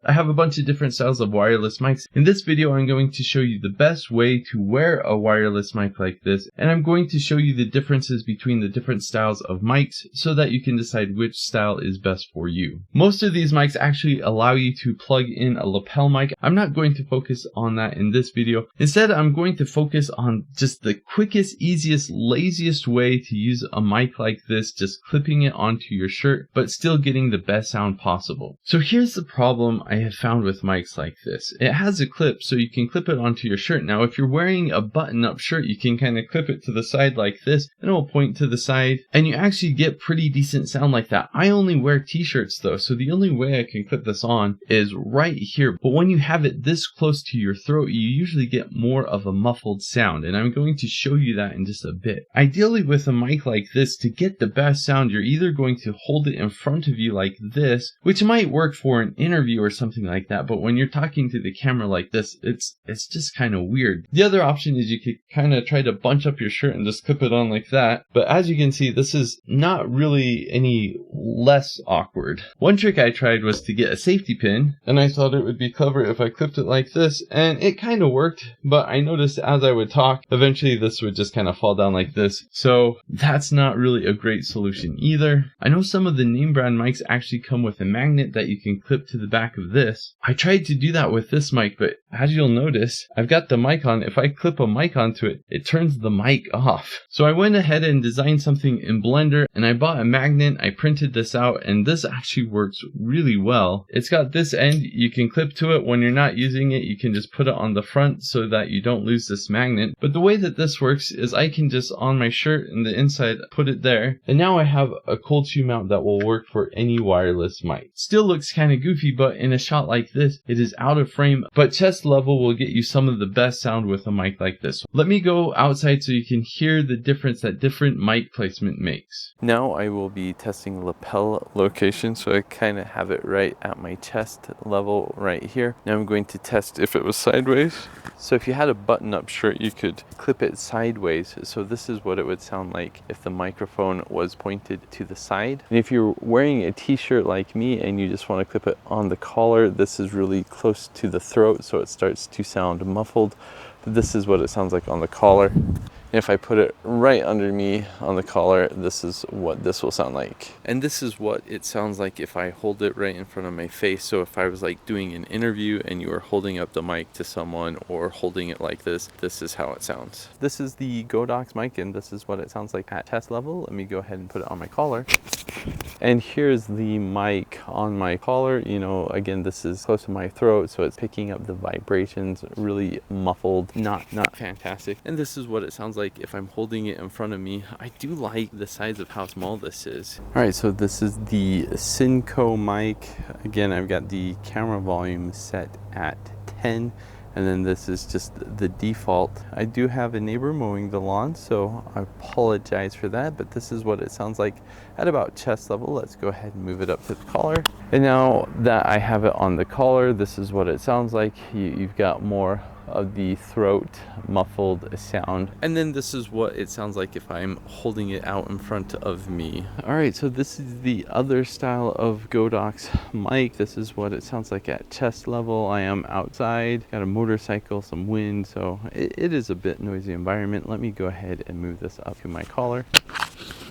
I have a bunch of different styles of wireless mics. In this video, I'm going to show you the best way to wear a wireless mic like this, and I'm going to show you the differences between the different styles of mics so that you can decide which style is best for you. Most of these mics actually allow you to plug in a lapel mic. I'm not going to focus on that in this video. Instead, I'm going to focus on just the quickest, easiest, laziest way to use a mic like this, just clipping it onto your shirt, but still getting the best sound possible. So here's the problem I have found with mics like this. It has a clip, so you can clip it onto your shirt. Now, if you're wearing a button-up shirt, you can kind of clip it to the side like this, and it will point to the side, and you actually get pretty decent sound like that. I only wear t-shirts though, so the only way I can clip this on is right here. But when you have it this close to your throat, you usually get more of a muffled sound, and I'm going to show you that in just a bit. Ideally, with a mic like this, to get the best sound, you're either going to hold it in front of you like this, which might work for an interview or something like that, but when you're talking to the camera like this, it's just kind of weird. The other option is you could kind of try to bunch up your shirt and just clip it on like that, but as you can see, this is not really any less awkward. One trick I tried was to get a safety pin, and I thought it would be clever if I clipped it like this, and it kind of worked, but I noticed as I would talk, eventually this would just kind of fall down like this, so that's not really a great solution either. I know some of the name brand mics actually come with a magnet that you can clip to the back of this. I tried to do that with this mic, but as you'll notice, I've got the mic on. If I clip a mic onto it, it turns the mic off. So I went ahead and designed something in Blender, and I bought a magnet. I printed this out, and this actually works really well. It's got this end you can clip to it. When you're not using it, you can just put it on the front so that you don't lose this magnet. But the way that this works is I can just on my shirt and the inside put it there, and now I have a cold shoe mount that will work for any wireless mic. Still looks kind of goofy, but in a shot like this, it is out of frame, but chest level will get you some of the best sound with a mic like this. Let me go outside so you can hear the difference that different mic placement makes. Now I will be testing lapel location, so I kind of have it right at my chest level right here. Now I'm going to test if it was sideways. So if you had a button-up shirt, you could clip it sideways. So this is what it would sound like if the microphone was pointed to the side. And if you're wearing a t-shirt like me and you just want to clip it on the collar, this is really close to the throat, so it starts to sound muffled. But this is what it sounds like on the collar. If I put it right under me on the collar, this is what this will sound like. And this is what it sounds like if I hold it right in front of my face. So if I was like doing an interview and you were holding up the mic to someone or holding it like this, this is how it sounds. This is the GoTechGeek mic, and this is what it sounds like at chest level. Let me go ahead and put it on my collar. And here's the mic on my collar. You know, again, this is close to my throat, so it's picking up the vibrations, really muffled, not fantastic. And this is what it sounds like if I'm holding it in front of me. I do like the size of how small this is. All right, so this is the Synco mic. Again, I've got the camera volume set at 10. And then this is just the default. I do have a neighbor mowing the lawn, so I apologize for that, but this is what it sounds like at about chest level. Let's go ahead and move it up to the collar. And now that I have it on the collar, this is what it sounds like. You've got more of the throat muffled sound. And then this is what it sounds like if I'm holding it out in front of me. All right, so this is the other style of GoTechGeek's mic. This is what it sounds like at chest level. I am outside, got a motorcycle, some wind, so it is a bit noisy environment. Let me go ahead and move this up to my collar.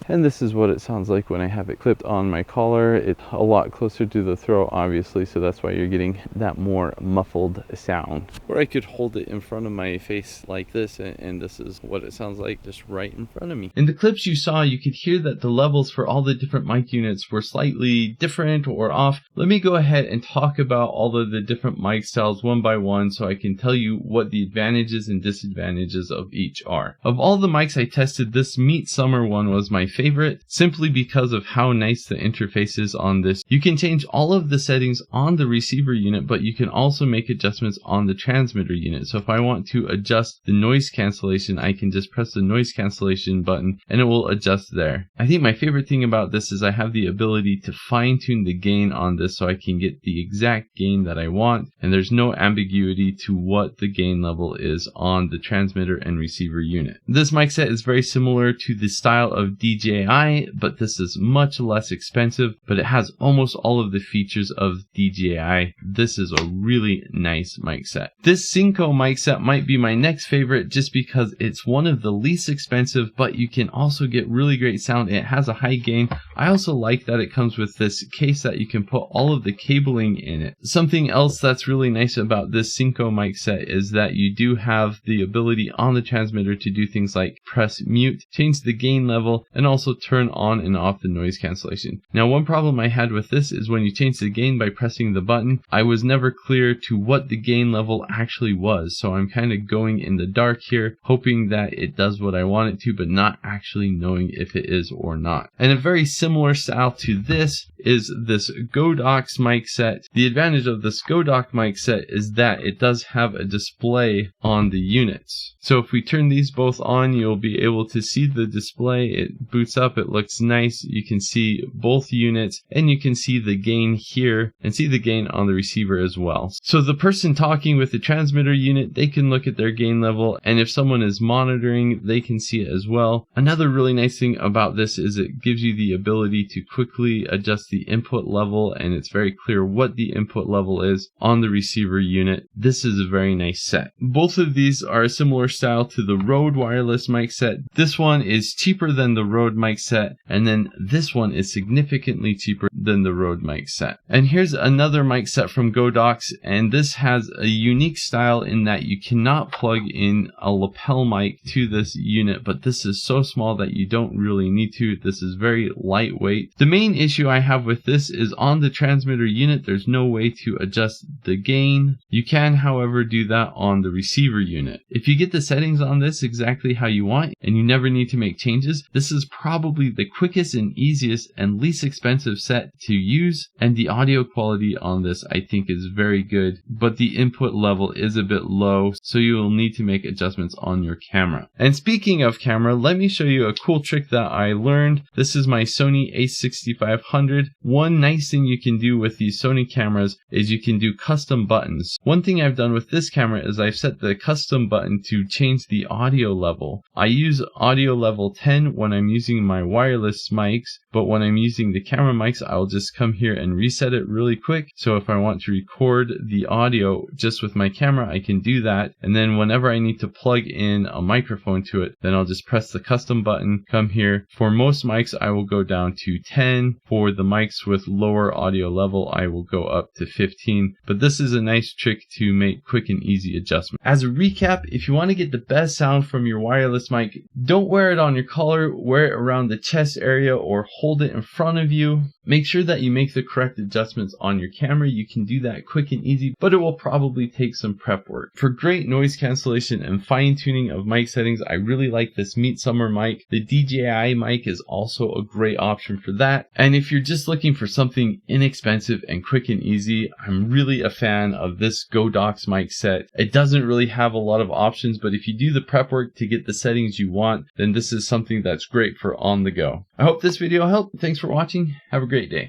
And this is what it sounds like when I have it clipped on my collar. It's a lot closer to the throat, obviously, so that's why you're getting that more muffled sound. Or I could hold it in front of my face like this, and this is what it sounds like just right in front of me. In the clips you saw, you could hear that the levels for all the different mic units were slightly different or off. Let me go ahead and talk about all of the different mic styles one by one so I can tell you what the advantages and disadvantages of each are. Of all the mics I tested, this MeetSummer one was my favorite, simply because of how nice the interface is on this. You can change all of the settings on the receiver unit, but you can also make adjustments on the transmitter unit. So if I want to adjust the noise cancellation, I can just press the noise cancellation button and it will adjust there. I think my favorite thing about this is I have the ability to fine tune the gain on this so I can get the exact gain that I want, and there's no ambiguity to what the gain level is on the transmitter and receiver unit. This mic set is very similar to the style of DJ DJI, but this is much less expensive, but it has almost all of the features of DJI. This is a really nice mic set. This Synco mic set might be my next favorite just because it's one of the least expensive, but you can also get really great sound. It has a high gain. I also like that it comes with this case that you can put all of the cabling in it. Something else that's really nice about this Synco mic set is that you do have the ability on the transmitter to do things like press mute, change the gain level, and also turn on and off the noise cancellation. Now, one problem I had with this is when you change the gain by pressing the button, I was never clear to what the gain level actually was. So I'm kind of going in the dark here, hoping that it does what I want it to, but not actually knowing if it is or not. And a very similar style to this is this GoTechGeek mic set. The advantage of this GoTechGeek mic set is that it does have a display on the units. So if we turn these both on, you'll be able to see the display. It boots up, it looks nice. You can see both units, and you can see the gain here and see the gain on the receiver as well. So the person talking with the transmitter unit, they can look at their gain level, and if someone is monitoring, they can see it as well. Another really nice thing about this is it gives you the ability to quickly adjust the input level, and it's very clear what the input level is on the receiver unit. This is a very nice set. Both of these are a similar style to the Rode wireless mic set. This one is cheaper than the Rode mic set, and then this one is significantly cheaper than the Rode mic set. And here's another mic set from GoTechGeek, and this has a unique style in that you cannot plug in a lapel mic to this unit, but this is so small that you don't really need to. This is very lightweight. The main issue I have with this is on the transmitter unit, there's no way to adjust the gain. You can, however, do that on the receiver unit. If you get the settings on this exactly how you want and you never need to make changes, this is probably the quickest and easiest and least expensive set to use, and the audio quality on this I think is very good, but the input level is a bit low, so you will need to make adjustments on your camera. And speaking of camera, let me show you a cool trick that I learned. This is my Sony a6500. One nice thing you can do with these Sony cameras is you can do custom buttons. One thing I've done with this camera is I've set the custom button to change the audio level. I use audio level 10 when I'm using my wireless mics, but when I'm using the camera mics, I'll just come here and reset it really quick. So if I want to record the audio just with my camera, I can do that. And then whenever I need to plug in a microphone to it, then I'll just press the custom button, come here. For most mics, I will go down to 10. For the mics with lower audio level, I will go up to 15. But this is a nice trick to make quick and easy adjustments. As a recap, if you want to get the best sound from your wireless mic, don't wear it on your collar, wear it around the chest area or hold it in front of you. Make sure that you make the correct adjustments on your camera. You can do that quick and easy, but it will probably take some prep work. For great noise cancellation and fine tuning of mic settings, I really like this MeetSummer mic. The DJI mic is also a great option for that. And if you're just looking for something inexpensive and quick and easy, I'm really a fan of this GoTechGeek mic set. It doesn't really have a lot of options, but if you do the prep work to get the settings you want, then this is something that's great for on the go. I hope this video helped. Thanks for watching. Have a great day.